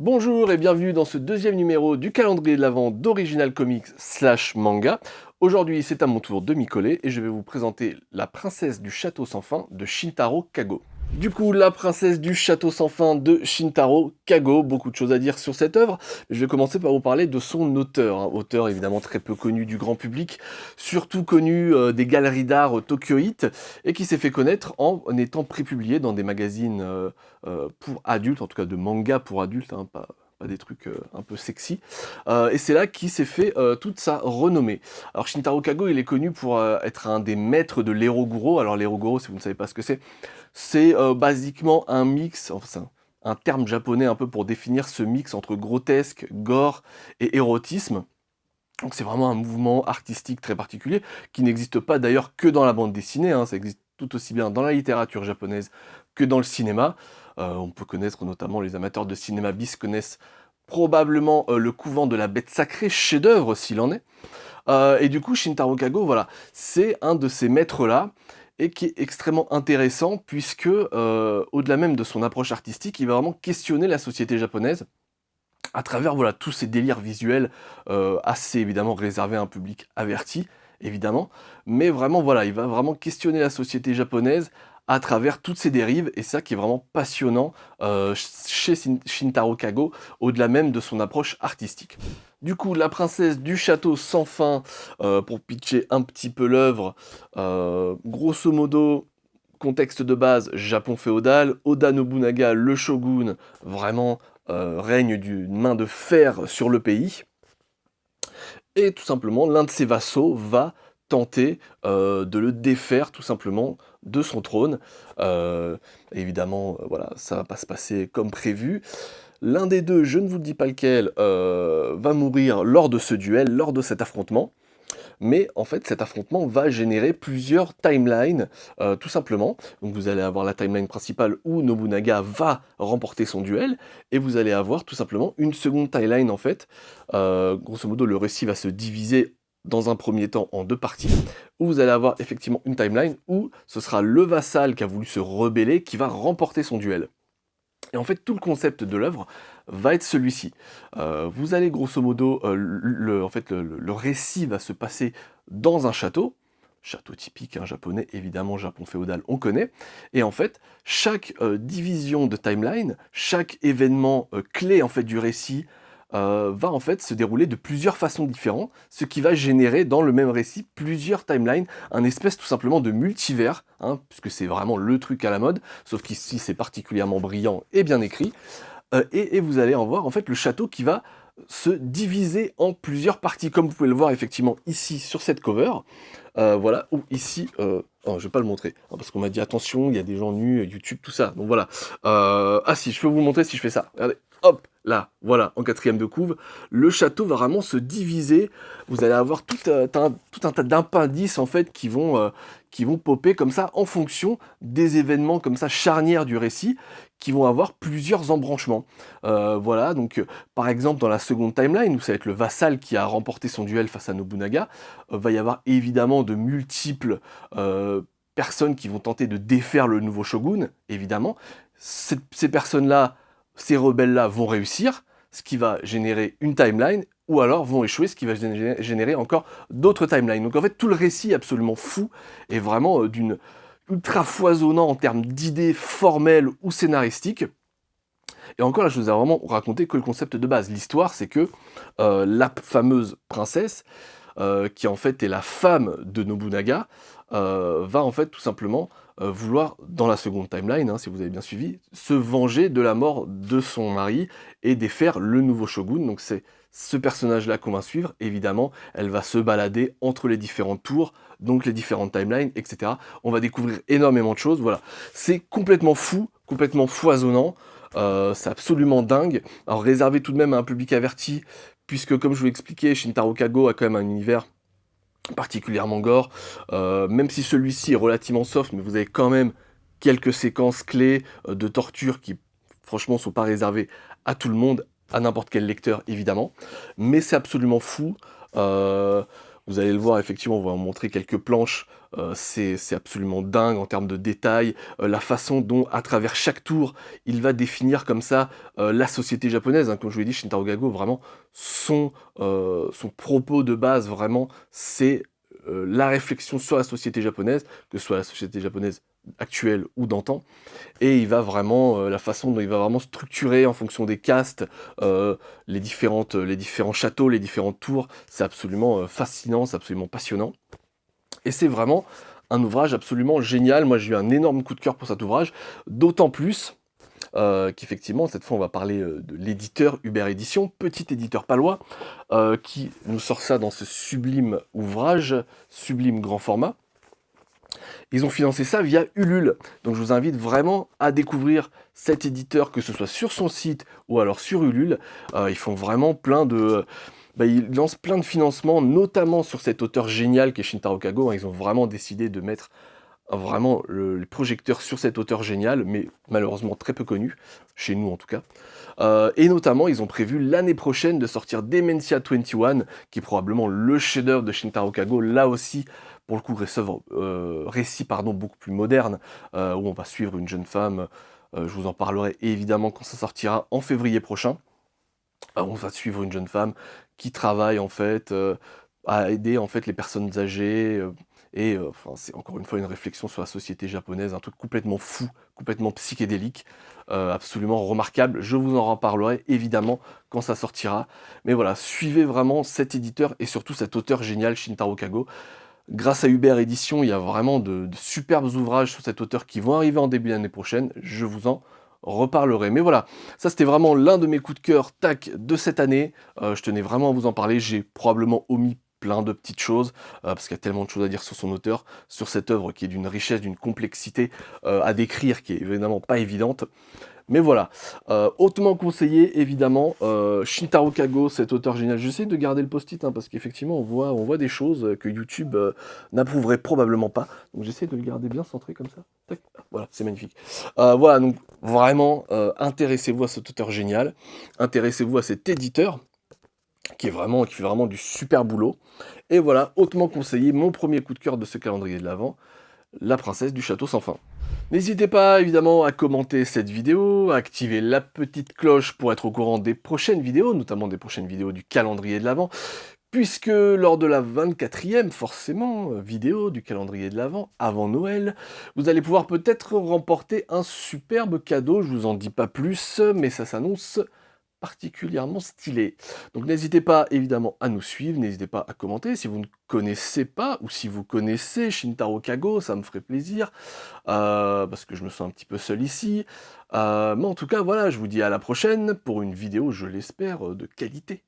Bonjour et bienvenue dans ce deuxième numéro du calendrier de l'Avent d'Original Comics / Manga. Aujourd'hui, c'est à mon tour de m'y coller et je vais vous présenter La princesse du château sans fin de Shintaro Kago. Du coup, La princesse du château sans fin de Shintaro Kago, beaucoup de choses à dire sur cette œuvre. Je vais commencer par vous parler de son auteur, auteur évidemment très peu connu du grand public, surtout connu des galeries d'art tokyoïtes, et qui s'est fait connaître en étant prépublié dans des magazines pour adultes, en tout cas de manga pour adultes, pas des trucs un peu sexy. Et c'est là qu'il s'est fait toute sa renommée. Alors Shintaro Kago, il est connu pour être un des maîtres de l'eroguro. Alors l'eroguro, si vous ne savez pas ce que c'est basiquement un mix, enfin c'est un terme japonais un peu pour définir ce mix entre grotesque, gore et érotisme. Donc c'est vraiment un mouvement artistique très particulier, qui n'existe pas d'ailleurs que dans la bande dessinée, ça existe tout aussi bien dans la littérature japonaise que dans le cinéma. On peut connaître notamment, les amateurs de cinéma bis connaissent probablement le couvent de la bête sacrée, chef-d'œuvre s'il en est. Et du coup, Shintaro Kago, voilà, c'est un de ces maîtres-là, et qui est extrêmement intéressant, puisque au-delà même de son approche artistique, il va vraiment questionner la société japonaise, à travers voilà, tous ces délires visuels, assez évidemment réservés à un public averti, évidemment, mais vraiment voilà, il va vraiment questionner la société japonaise à travers toutes ces dérives, et ça qui est vraiment passionnant chez Shintaro Kago, au-delà même de son approche artistique. Du coup, La princesse du château sans fin, pour pitcher un petit peu l'œuvre, grosso modo, contexte de base, Japon féodal, Oda Nobunaga, le shogun, vraiment règne d'une main de fer sur le pays. Et tout simplement, l'un de ses vassaux va tenter de le défaire tout simplement de son trône. Évidemment, voilà, ça va pas se passer comme prévu. L'un des deux, je ne vous dis pas lequel, va mourir lors de ce duel, lors de cet affrontement. Mais en fait, cet affrontement va générer plusieurs timelines, tout simplement. Donc vous allez avoir la timeline principale où Nobunaga va remporter son duel, et vous allez avoir tout simplement une seconde timeline en fait. Grosso modo, le récit va se diviser dans un premier temps en deux parties, où vous allez avoir effectivement une timeline où ce sera le vassal qui a voulu se rebeller qui va remporter son duel. Et en fait, tout le concept de l'œuvre va être celui-ci. Vous allez grosso modo, le récit va se passer dans un château typique japonais, évidemment, Japon féodal, on connaît. Et en fait, chaque division de timeline, chaque événement clé en fait du récit va en fait se dérouler de plusieurs façons différentes, ce qui va générer dans le même récit plusieurs timelines, un espèce tout simplement de multivers, puisque c'est vraiment le truc à la mode, sauf qu'ici c'est particulièrement brillant et bien écrit. Et vous allez en voir en fait le château qui va se diviser en plusieurs parties, comme vous pouvez le voir effectivement ici sur cette cover. Voilà, ou ici, oh, je vais pas le montrer, parce qu'on m'a dit attention, il y a des gens nus, YouTube, tout ça, donc voilà. Ah si, je peux vous le montrer si je fais ça. Regardez, hop, là, voilà, en quatrième de couve, le château va vraiment se diviser. Vous allez avoir tout un tas d'appendices en fait qui vont popper comme ça en fonction des événements comme ça charnières du récit, qui vont avoir plusieurs embranchements. Voilà, donc par exemple dans la seconde timeline, où ça va être le vassal qui a remporté son duel face à Nobunaga, va y avoir évidemment de multiples personnes qui vont tenter de défaire le nouveau shogun, évidemment. Ces personnes-là, ces rebelles-là vont réussir, ce qui va générer une timeline, ou alors vont échouer, ce qui va générer encore d'autres timelines. Donc en fait, tout le récit est absolument fou, et vraiment d'une ultra foisonnant en termes d'idées formelles ou scénaristiques. Et encore là, je vous ai vraiment raconté que le concept de base. L'histoire, c'est que la fameuse princesse, qui en fait est la femme de Nobunaga, va en fait tout simplement vouloir, dans la seconde timeline, si vous avez bien suivi, se venger de la mort de son mari et défaire le nouveau shogun. Donc c'est ce personnage-là qu'on va suivre. Évidemment, elle va se balader entre les différentes tours, donc les différentes timelines, etc. On va découvrir énormément de choses. Voilà, c'est complètement fou, complètement foisonnant. C'est absolument dingue. Alors réservé tout de même à un public averti, puisque comme je vous l'expliquais, Shintaro Kago a quand même un univers particulièrement gore, même si celui-ci est relativement soft, mais vous avez quand même quelques séquences clés de torture qui franchement sont pas réservées à tout le monde, à n'importe quel lecteur évidemment, mais c'est absolument fou. Vous allez le voir, effectivement, on va vous montrer quelques planches, c'est absolument dingue en termes de détails, la façon dont, à travers chaque tour, il va définir comme ça, la société japonaise, hein. Comme je vous l'ai dit, Shintaro Kago, vraiment, son propos de base, vraiment, c'est, la réflexion sur la société japonaise, que ce soit la société japonaise actuelle ou d'antan. Et il va vraiment, la façon dont il va vraiment structurer en fonction des castes, les différents châteaux, les différentes tours, c'est absolument, fascinant, c'est absolument passionnant. Et c'est vraiment un ouvrage absolument génial. Moi, j'ai eu un énorme coup de cœur pour cet ouvrage, d'autant plus, qu'effectivement, cette fois, on va parler, de l'éditeur Hubert Éditions, petit éditeur palois, qui nous sort ça dans ce sublime ouvrage, sublime grand format. Ils ont financé ça via Ulule. Donc je vous invite vraiment à découvrir cet éditeur, que ce soit sur son site ou alors sur Ulule. Ils font vraiment plein de... ils lancent plein de financements, notamment sur cet auteur génial qui est Shintaro Kago, hein. Ils ont vraiment décidé de mettre vraiment les projecteurs sur cet auteur génial, mais malheureusement très peu connu, chez nous en tout cas. Et notamment, ils ont prévu l'année prochaine de sortir Dementia 21, qui est probablement le chef-d'œuvre de Shintaro Kago, là aussi, pour le coup, récit beaucoup plus moderne, où on va suivre une jeune femme, je vous en parlerai évidemment quand ça sortira en février prochain. On va suivre une jeune femme qui travaille en fait, à aider en fait les personnes âgées, enfin c'est encore une fois une réflexion sur la société japonaise, un truc complètement fou, complètement psychédélique, absolument remarquable. Je vous en reparlerai évidemment quand ça sortira. Mais voilà, suivez vraiment cet éditeur et surtout cet auteur génial, Shintaro Kago. Grâce à Hubert Éditions, il y a vraiment de superbes ouvrages sur cet auteur qui vont arriver en début d'année prochaine. Je vous en reparlerai. Mais voilà, ça c'était vraiment l'un de mes coups de cœur, tac, de cette année. Je tenais vraiment à vous en parler. J'ai probablement omis plein de petites choses, parce qu'il y a tellement de choses à dire sur son auteur, sur cette œuvre qui est d'une richesse, d'une complexité à décrire qui est évidemment pas évidente. Mais voilà, hautement conseillé évidemment, Shintaro Kago, cet auteur génial. J'essaie de garder le post-it, hein, parce qu'effectivement on voit des choses que YouTube n'approuverait probablement pas. Donc j'essaie de le garder bien centré comme ça. Tac, voilà, c'est magnifique. Voilà, donc vraiment, intéressez-vous à cet auteur génial, intéressez-vous à cet éditeur qui fait vraiment du super boulot. Et voilà, hautement conseillé, mon premier coup de cœur de ce calendrier de l'Avent, La princesse du château sans fin. N'hésitez pas évidemment à commenter cette vidéo, à activer la petite cloche pour être au courant des prochaines vidéos, notamment des prochaines vidéos du calendrier de l'Avent, puisque lors de la 24e, forcément, vidéo du calendrier de l'Avent, avant Noël, vous allez pouvoir peut-être remporter un superbe cadeau, je vous en dis pas plus, mais ça s'annonce particulièrement stylé. Donc n'hésitez pas évidemment à nous suivre, n'hésitez pas à commenter si vous ne connaissez pas ou si vous connaissez Shintaro Kago, ça me ferait plaisir, parce que je me sens un petit peu seul ici. Mais en tout cas voilà, je vous dis à la prochaine pour une vidéo, je l'espère, de qualité.